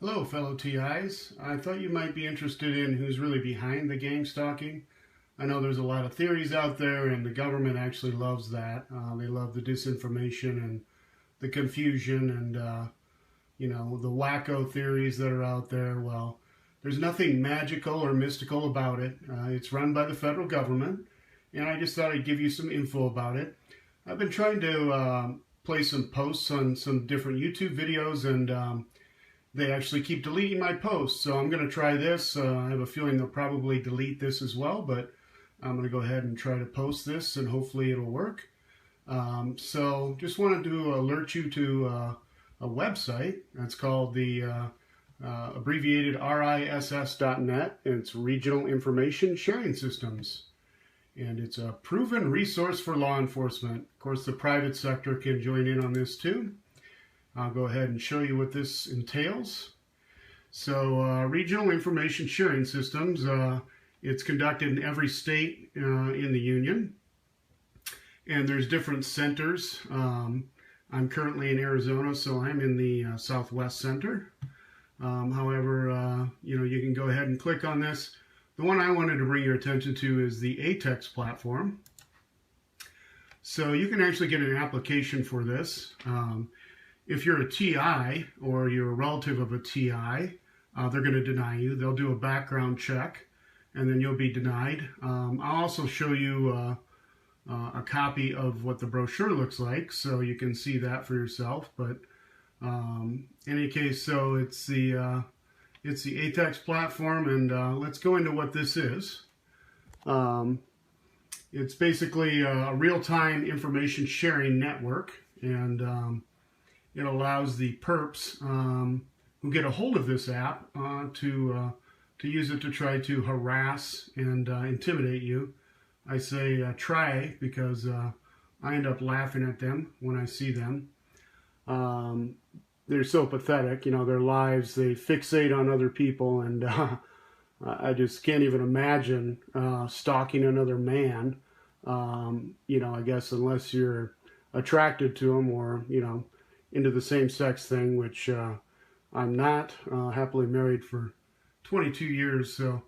Hello, fellow TIs. I thought you might be interested in who's really behind the gang stalking. I know there's a lot of theories out there, and the government actually loves that. They love the disinformation and the confusion and, the wacko theories that are out there. Well, there's nothing magical or mystical about it. It's run by the federal government, and I just thought I'd give you some info about it. I've been trying to play some posts on some different YouTube videos, and they actually keep deleting my posts, so I'm going to try this. I have a feeling they'll probably delete this as well, but I'm going to go ahead and try to post this, and hopefully it'll work. So just wanted to alert you to a website that's called the abbreviated RISS.net. It's Regional Information Sharing Systems, and it's a proven resource for law enforcement. Of course, the private sector can join in on this too. I'll go ahead and show you what this entails. So Regional Information Sharing Systems, it's conducted in every state in the Union. And there's different centers. I'm currently in Arizona, so I'm in the Southwest Center. However, you can go ahead and click on this. The one I wanted to bring your attention to is the ATEX platform. So you can actually get an application for this. If you're a TI or you're a relative of a TI, they're going to deny you. They'll do a background check, and then you'll be denied. I'll also show you a copy of what the brochure looks like, so you can see that for yourself. But in any case, so it's the ATEX platform, and let's go into what this is. It's basically a real-time information sharing network, and it allows the perps who get a hold of this app to use it to try to harass and intimidate you. I say try because I end up laughing at them when I see them. They're so pathetic, their lives, they fixate on other people, and I just can't even imagine stalking another man, I guess unless you're attracted to them or, into the same-sex thing, which I'm not. Happily married for 22 years, so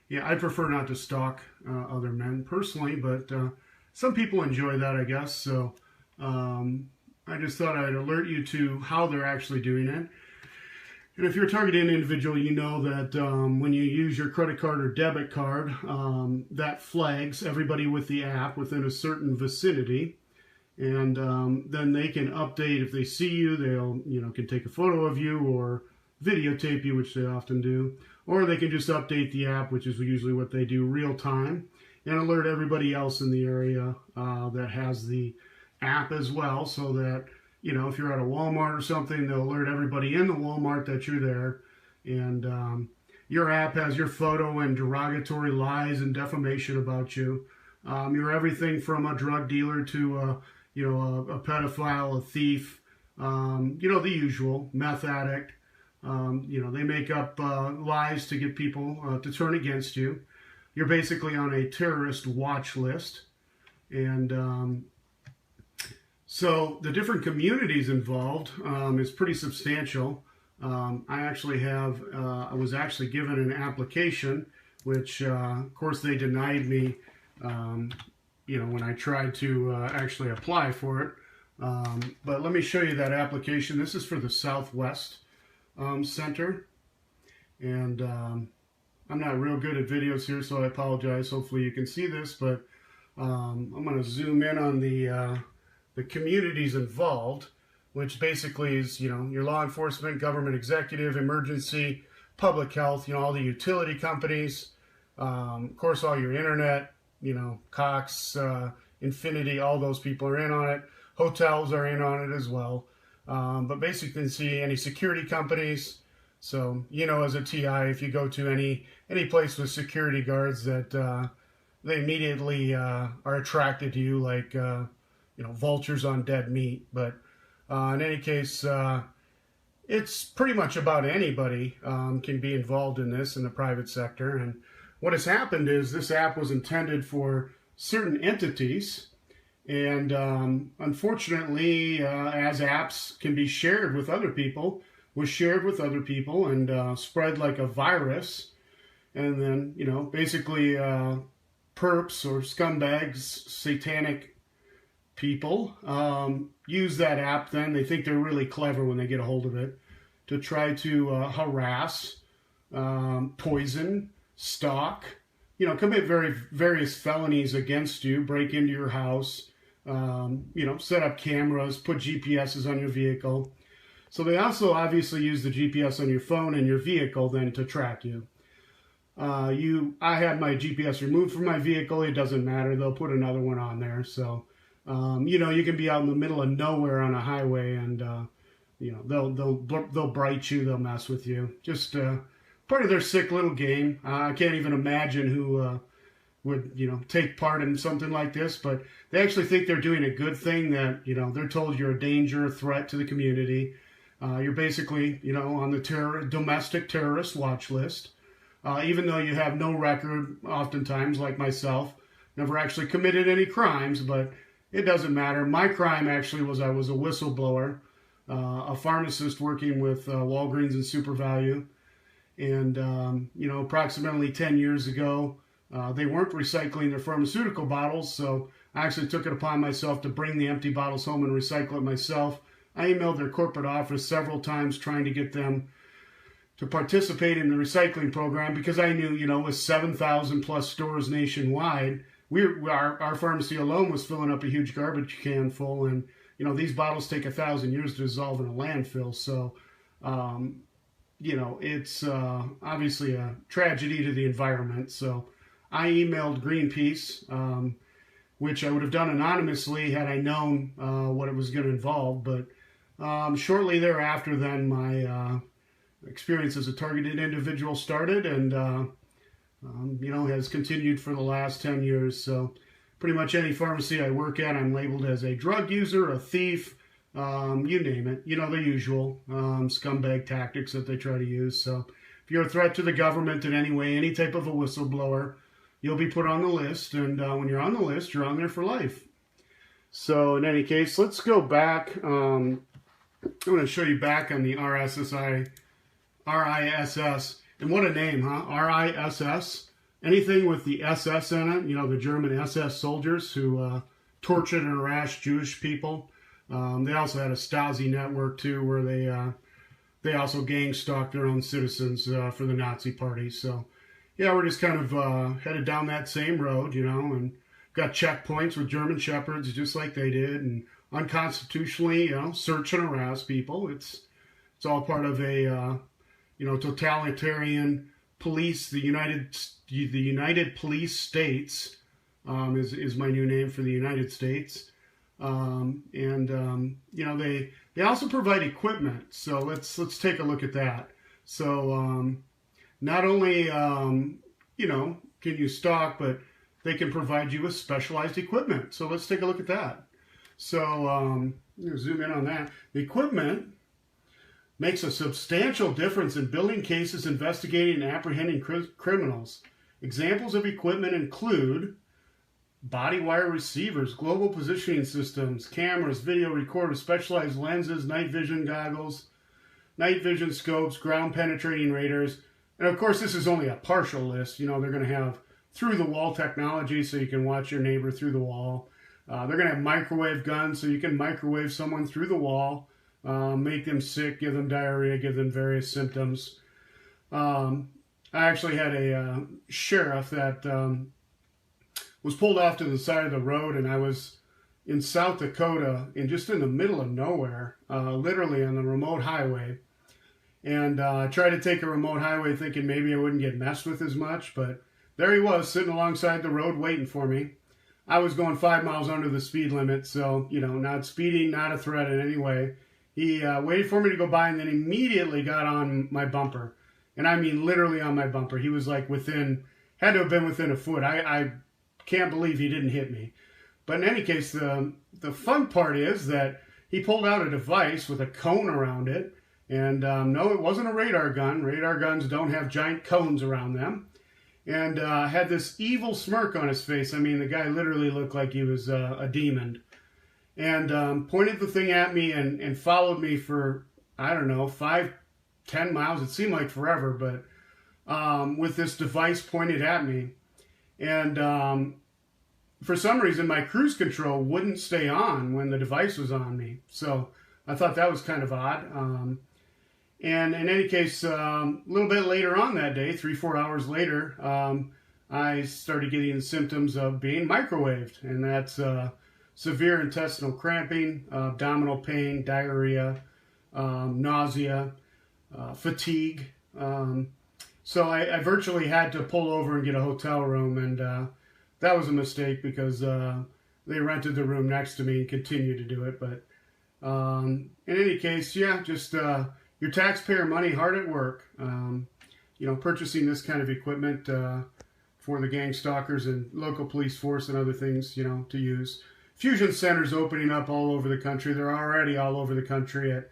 yeah, I prefer not to stalk other men personally, but some people enjoy that, I guess. So I just thought I'd alert you to how they're actually doing it. And if you're targeting an individual, you know that when you use your credit card or debit card, that flags everybody with the app within a certain vicinity. And then they can update if they see you. They'll, can take a photo of you or videotape you, which they often do. Or they can just update the app, which is usually what they do real time, and alert everybody else in the area that has the app as well, so that, if you're at a Walmart or something, they'll alert everybody in the Walmart that you're there. And your app has your photo and derogatory lies and defamation about you. You're everything from a drug dealer to a pedophile, a thief, the usual, meth addict. They make up lies to get people to turn against you. You're basically on a terrorist watch list. And so the different communities involved is pretty substantial. I was actually given an application, which, of course, they denied me when I tried to actually apply for it. But let me show you that application. This is for the Southwest Center. And I'm not real good at videos here, so I apologize. Hopefully you can see this, but I'm going to zoom in on the communities involved, which basically is, your law enforcement, government executive, emergency, public health, all the utility companies, of course, all your internet, Cox, Infinity, all those people are in on it. Hotels are in on it as well. But basically you can see any security companies. So, as a TI, if you go to any place with security guards, that they immediately are attracted to you like, vultures on dead meat. But in any case, it's pretty much about anybody can be involved in this in the private sector. And what has happened is this app was intended for certain entities, and unfortunately, as apps can be shared with other people, was shared with other people and spread like a virus. And then, basically perps or scumbags, satanic people, use that app then. They think they're really clever when they get a hold of it to try to harass, poison, stalk, commit various felonies against you, break into your house, set up cameras, put GPSs on your vehicle. So they also obviously use the GPS on your phone and your vehicle then to track you. I had my GPS removed from my vehicle. It doesn't matter. They'll put another one on there. So, you can be out in the middle of nowhere on a highway and, they'll bright you. They'll mess with you. Just, part of their sick little game. I can't even imagine who, would, take part in something like this, but they actually think they're doing a good thing that, they're told you're a danger, a threat to the community. You're basically, on the domestic terrorist watch list. Even though you have no record, oftentimes, like myself, never actually committed any crimes, but it doesn't matter. My crime actually was I was a whistleblower, a pharmacist working with Walgreens and SuperValue. And, approximately 10 years ago, they weren't recycling their pharmaceutical bottles, so I actually took it upon myself to bring the empty bottles home and recycle it myself. I emailed their corporate office several times trying to get them to participate in the recycling program because I knew, with 7,000 plus stores nationwide, our pharmacy alone was filling up a huge garbage can full, and these bottles take 1,000 years to dissolve in a landfill. So, it's obviously a tragedy to the environment. So, I emailed Greenpeace, which I would have done anonymously had I known what it was going to involve. But shortly thereafter, then my experience as a targeted individual started and, has continued for the last 10 years. So pretty much any pharmacy I work at, I'm labeled as a drug user, a thief, you name it. The usual scumbag tactics that they try to use. So if you're a threat to the government in any way, any type of a whistleblower, you'll be put on the list. And when you're on the list, you're on there for life. So in any case, let's go back. I'm going to show you back on the RISS. And what a name, huh? RISS. Anything with the SS in it, the German SS soldiers who tortured and harassed Jewish people. They also had a Stasi network, too, where they also gang-stalked their own citizens for the Nazi party. So, yeah, we're just kind of headed down that same road, and got checkpoints with German shepherds just like they did, and unconstitutionally, search and harass people. It's all part of a totalitarian police. The United Police States is my new name for the United States. They also provide equipment. So let's take a look at that. So not only can you stalk, but they can provide you with specialized equipment. So let's take a look at that. So zoom in on that. The equipment makes a substantial difference in building cases, investigating, and apprehending criminals. Examples of equipment include body wire receivers, global positioning systems, cameras, video recorders, specialized lenses, night vision goggles, night vision scopes, ground penetrating radars. And of course, this is only a partial list. They're going to have through-the-wall technology so you can watch your neighbor through the wall. They're going to have microwave guns so you can microwave someone through the wall. Make them sick, give them diarrhea, give them various symptoms. I actually had a sheriff that was pulled off to the side of the road, and I was in South Dakota, just in the middle of nowhere, literally on the remote highway. And I tried to take a remote highway thinking maybe I wouldn't get messed with as much, but there he was sitting alongside the road waiting for me. I was going 5 miles under the speed limit, so, not speeding, not a threat in any way. He waited for me to go by and then immediately got on my bumper. And I mean literally on my bumper. He was like had to have been within a foot. I can't believe he didn't hit me. But in any case, the fun part is that he pulled out a device with a cone around it. And no, it wasn't a radar gun. Radar guns don't have giant cones around them. And had this evil smirk on his face. I mean, the guy literally looked like he was a demon. And pointed the thing at me and followed me for, I don't know, 5 10 miles. It seemed like forever, but with this device pointed at me. And for some reason, my cruise control wouldn't stay on when the device was on me. So I thought that was kind of odd. And in any case, a little bit later on that day, 3-4 hours later, I started getting the symptoms of being microwaved. And that's severe intestinal cramping, abdominal pain, diarrhea, nausea, fatigue. So I virtually had to pull over and get a hotel room, and that was a mistake because they rented the room next to me and continued to do it. But in any case, yeah, just your taxpayer money hard at work. You know, purchasing this kind of equipment for the gang stalkers and local police force and other things, you know, to use. Fusion centers opening up all over the country. They're already all over the country at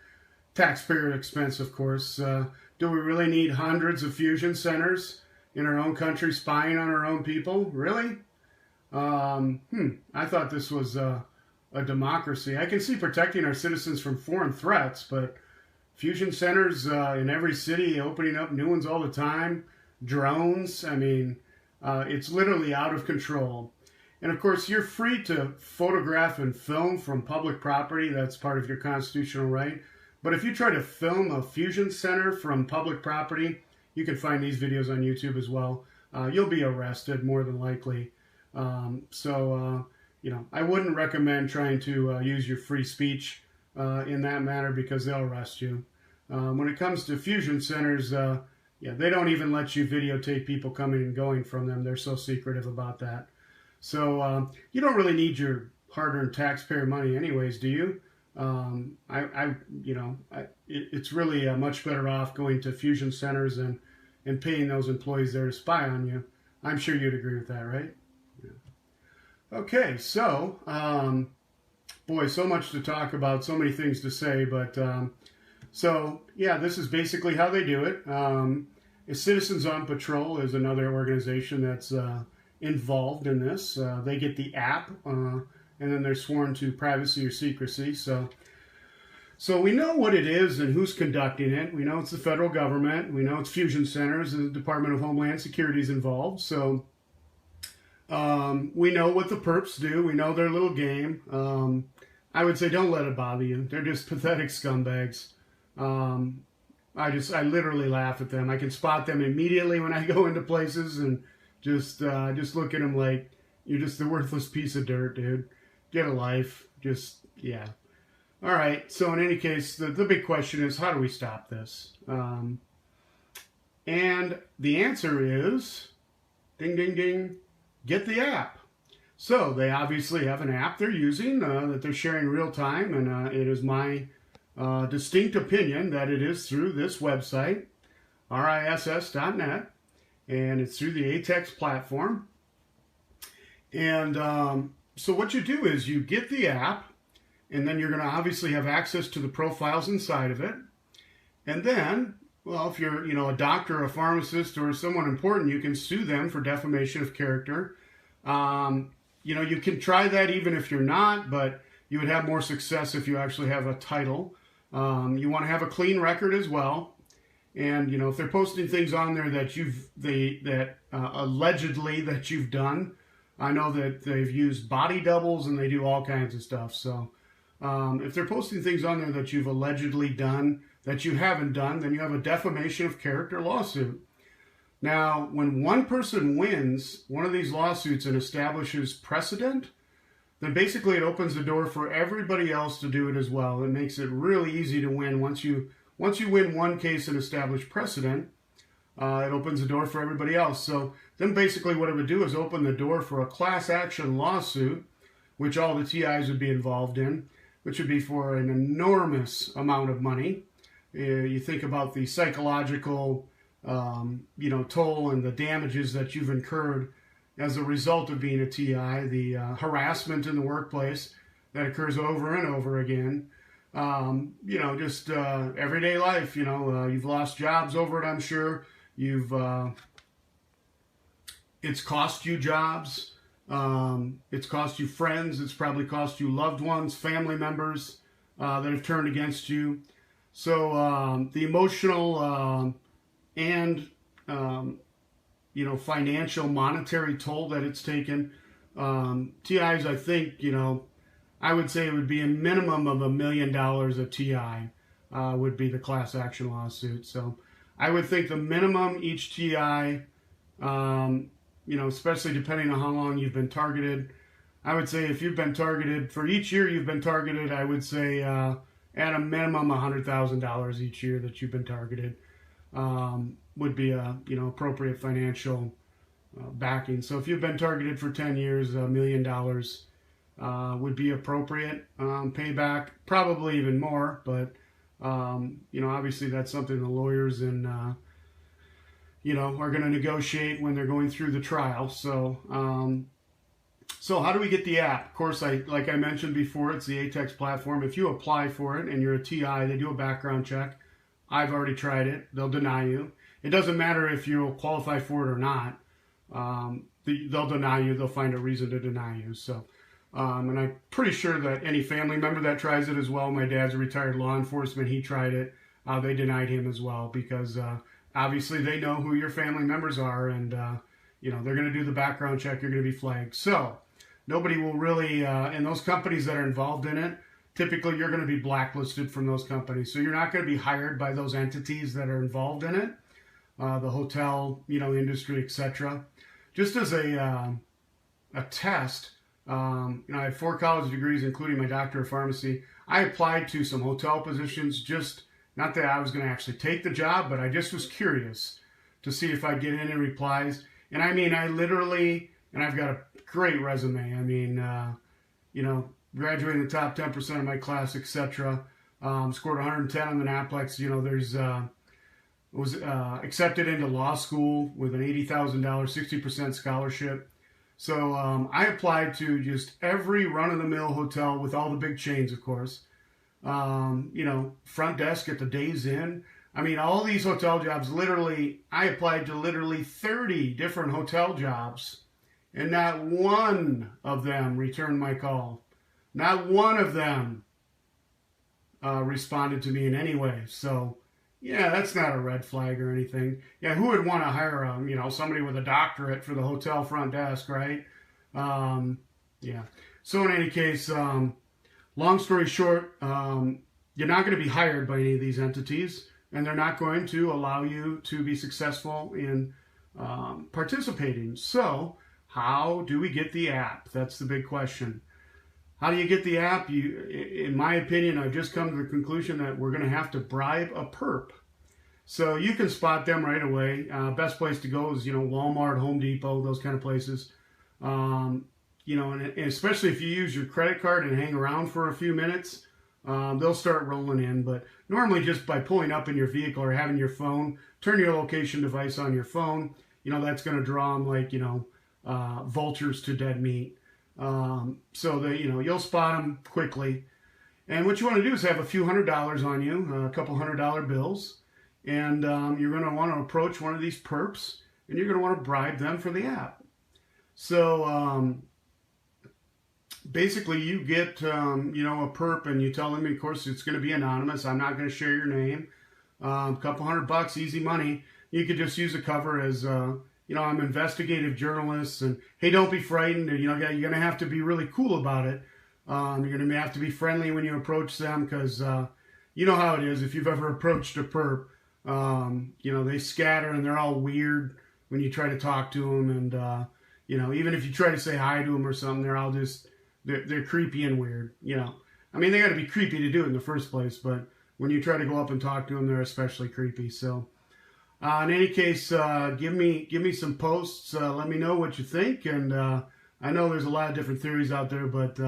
taxpayer expense, of course. Do we really need hundreds of fusion centers in our own country spying on our own people? Really? I thought this was a democracy. I can see protecting our citizens from foreign threats, but fusion centers in every city, opening up new ones all the time, drones, I mean, it's literally out of control. And of course, you're free to photograph and film from public property. That's part of your constitutional right. But if you try to film a fusion center from public property, you can find these videos on YouTube as well. You'll be arrested more than likely. You know, I wouldn't recommend trying to use your free speech in that manner because they'll arrest you. When it comes to fusion centers, yeah, they don't even let you videotape people coming and going from them. They're so secretive about that. So you don't really need your hard-earned taxpayer money anyways, do you? It's really much better off going to fusion centers and paying those employees there to spy on you. I'm sure you'd agree with that, right? Yeah. Okay, so, boy, so much to talk about, so many things to say, but, so, yeah, this is basically how they do it. Citizens on Patrol is another organization that's involved in this. They get the app, and then they're sworn to privacy or secrecy. So we know what it is and who's conducting it. We know it's the federal government. We know it's fusion centers, and the Department of Homeland Security is involved. So we know what the perps do. We know their little game. I would say don't let it bother you. They're just pathetic scumbags. I literally laugh at them. I can spot them immediately when I go into places and just look at them like, you're just a worthless piece of dirt, dude. Get a life. Just, yeah. All right. So in any case, the big question is, how do we stop this? And the answer is, ding, ding, ding, get the app. So they obviously have an app they're using that they're sharing real time. And it is my distinct opinion that it is through this website, riss.net. And it's through the ATEX platform. And so what you do is you get the app, and then you're going to obviously have access to the profiles inside of it. And then, well, if you're, a doctor, a pharmacist, or someone important, you can sue them for defamation of character. You can try that even if you're not, but you would have more success if you actually have a title. You want to have a clean record as well. And, if they're posting things on there that allegedly that you've done, I know that they've used body doubles and they do all kinds of stuff. So if they're posting things on there that you've allegedly done, that you haven't done, then you have a defamation of character lawsuit. Now, when one person wins one of these lawsuits and establishes precedent, then basically it opens the door for everybody else to do it as well. It makes it really easy to win. Once you win one case and establish precedent, it opens the door for everybody else. So then basically what it would do is open the door for a class action lawsuit, which all the TIs would be involved in, which would be for an enormous amount of money. You think about the psychological, toll and the damages that you've incurred as a result of being a TI, the harassment in the workplace that occurs over and over again. Everyday life, you've lost jobs over it, I'm sure. It's cost you jobs. It's cost you friends. It's probably cost you loved ones, family members that have turned against you. So the emotional and financial, monetary toll that it's taken. TIs, I think, I would say it would be a minimum of $1 million a TI would be the class action lawsuit. So I would think the minimum each TI, especially depending on how long you've been targeted, I would say if you've been targeted for each year you've been targeted, I would say at a minimum $100,000 each year that you've been targeted would be a appropriate financial backing. So if you've been targeted for 10 years, $1 million would be appropriate. Payback probably even more, but obviously that's something the lawyers and are going to negotiate when they're going through the trial. So how do we get the app? Of course, like I mentioned before, it's the ATEX platform. If you apply for it and you're a TI, they do a background check. I've already tried it. They'll deny you. It doesn't matter if you'll qualify for it or not. They'll deny you. They'll find a reason to deny you. So, and I'm pretty sure that any family member that tries it as well. My dad's a retired law enforcement. He tried it. They denied him as well because obviously they know who your family members are, and they're going to do the background check. You're going to be flagged. So nobody will really, and those companies that are involved in it, typically you're going to be blacklisted from those companies. So you're not going to be hired by those entities that are involved in it, the hotel, industry, etc. Just as a test, I have 4 college degrees, including my doctor of pharmacy. I applied to some hotel positions, just not that I was going to actually take the job, but I just was curious to see if I'd get any replies. And I mean, I literally, and I've got a great resume. I mean, graduated in the top 10% of my class, etc. Scored 110 on the NAPLEX. Was accepted into law school with an $80,000, 60% scholarship. So I applied to just every run-of-the-mill hotel with all the big chains, of course. Front desk at the Days Inn. I mean, all these hotel jobs, I applied to literally 30 different hotel jobs, and not one of them returned my call. Not one of them responded to me in any way. So, yeah, that's not a red flag or anything. Yeah, who would want to hire somebody with a doctorate for the hotel front desk, right? Yeah. So in any case, long story short, you're not going to be hired by any of these entities, and they're not going to allow you to be successful in participating. So how do we get the app? That's the big question. How do you get the app? In my opinion, I've just come to the conclusion that we're going to have to bribe a perp. So you can spot them right away. Best place to go is, Walmart, Home Depot, those kind of places. And especially if you use your credit card and hang around for a few minutes, they'll start rolling in. But normally just by pulling up in your vehicle or having your phone, turn your location device on your phone, that's going to draw them like, vultures to dead meat. So that, you'll spot them quickly. And what you want to do is have a few $100s on you, a couple $100 bills. And you're going to want to approach one of these perps, and you're going to want to bribe them for the app. So basically you get, a perp, and you tell them, of course, it's going to be anonymous. I'm not going to share your name. A couple $100, easy money. You could just use a cover as, I'm an investigative journalist, and hey, don't be frightened. And, you're going to have to be really cool about it. You're going to have to be friendly when you approach them because, you know how it is. If you've ever approached a perp, they scatter and they're all weird when you try to talk to them. And, even if you try to say hi to them or something, they're all just, they're creepy and weird, I mean, they got to be creepy to do it in the first place, but when you try to go up and talk to them, they're especially creepy. So, in any case, give me some posts. Let me know what you think. And, I know there's a lot of different theories out there, but,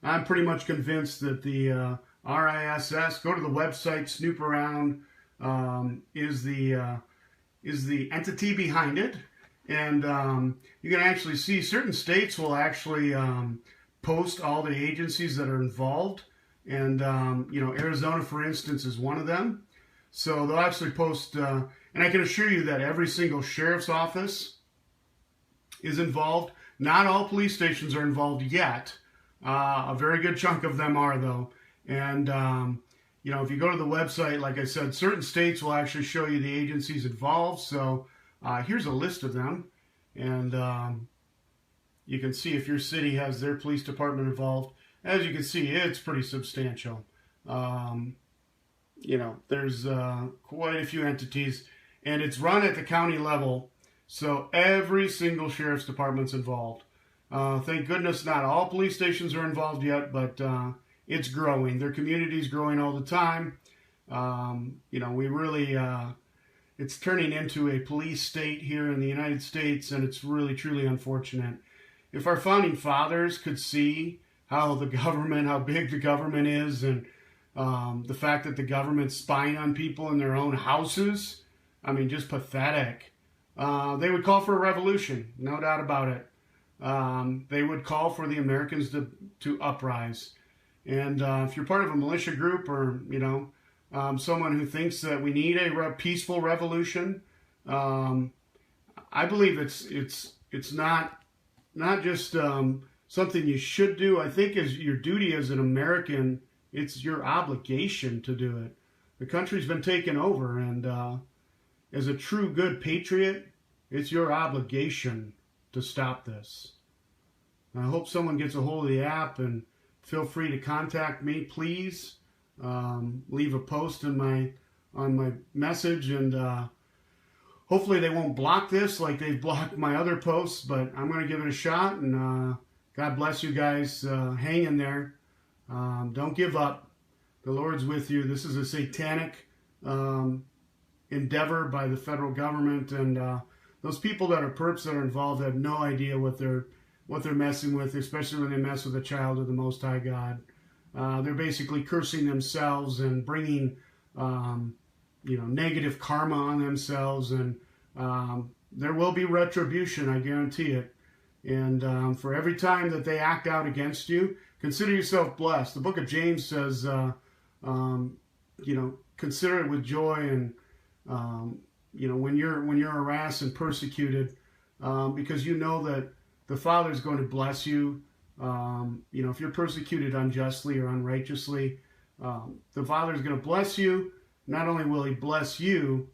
I'm pretty much convinced that the, RISS, go to the website, snoop around, is the entity behind it. And you can actually see certain states will actually post all the agencies that are involved. And, Arizona, for instance, is one of them. So they'll actually post, and I can assure you that every single sheriff's office is involved. Not all police stations are involved yet. A very good chunk of them are, though. And, if you go to the website, like I said, certain states will actually show you the agencies involved. So here's a list of them. And you can see if your city has their police department involved. As you can see, it's pretty substantial. There's quite a few entities, and it's run at the county level. So every single sheriff's department's involved. Thank goodness not all police stations are involved yet, but it's growing. Their community's growing all the time. We really, it's turning into a police state here in the United States, and it's really, truly unfortunate. If our founding fathers could see how big the government is, and the fact that the government's spying on people in their own houses, I mean, just pathetic. They would call for a revolution, no doubt about it. They would call for the Americans to uprise. And if you're part of a militia group, or someone who thinks that we need a peaceful revolution, I believe it's not just something you should do. I think as your duty as an American, it's your obligation to do it. The country's been taken over, and as a true good patriot, it's your obligation to stop this. I hope someone gets a hold of the app, and feel free to contact me, please. Leave a post on my message, and hopefully they won't block this like they've blocked my other posts, but I'm going to give it a shot, and God bless you guys. Hang in there. Don't give up. The Lord's with you. This is a satanic endeavor by the federal government, and those people that are perps that are involved have no idea what they're messing with, especially when they mess with a child of the Most High God. They're basically cursing themselves and bringing negative karma on themselves, and there will be retribution, I guarantee it. And for every time that they act out against you, consider yourself blessed. The book of James says, consider it with joy, and when you're harassed and persecuted, because you know that the Father is going to bless you. If you're persecuted unjustly or unrighteously, the Father is going to bless you. Not only will He bless you,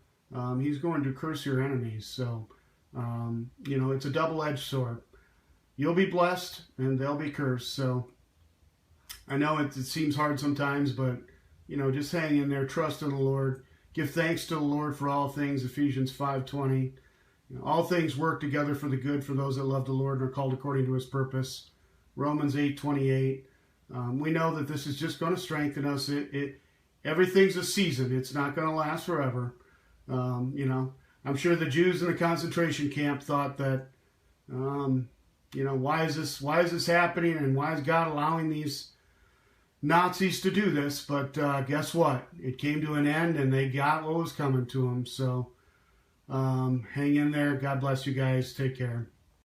He's going to curse your enemies. So, it's a double-edged sword. You'll be blessed, and they'll be cursed. So, I know it seems hard sometimes, but, just hang in there, trust in the Lord. Give thanks to the Lord for all things, Ephesians 5:20. All things work together for the good for those that love the Lord and are called according to His purpose. Romans 8:28. We know that this is just going to strengthen us. Everything's a season. It's not going to last forever. I'm sure the Jews in the concentration camp thought that, why is this happening, and why is God allowing these Nazis to do this? But guess what? It came to an end, and they got what was coming to them. So hang in there. God bless you guys. Take care.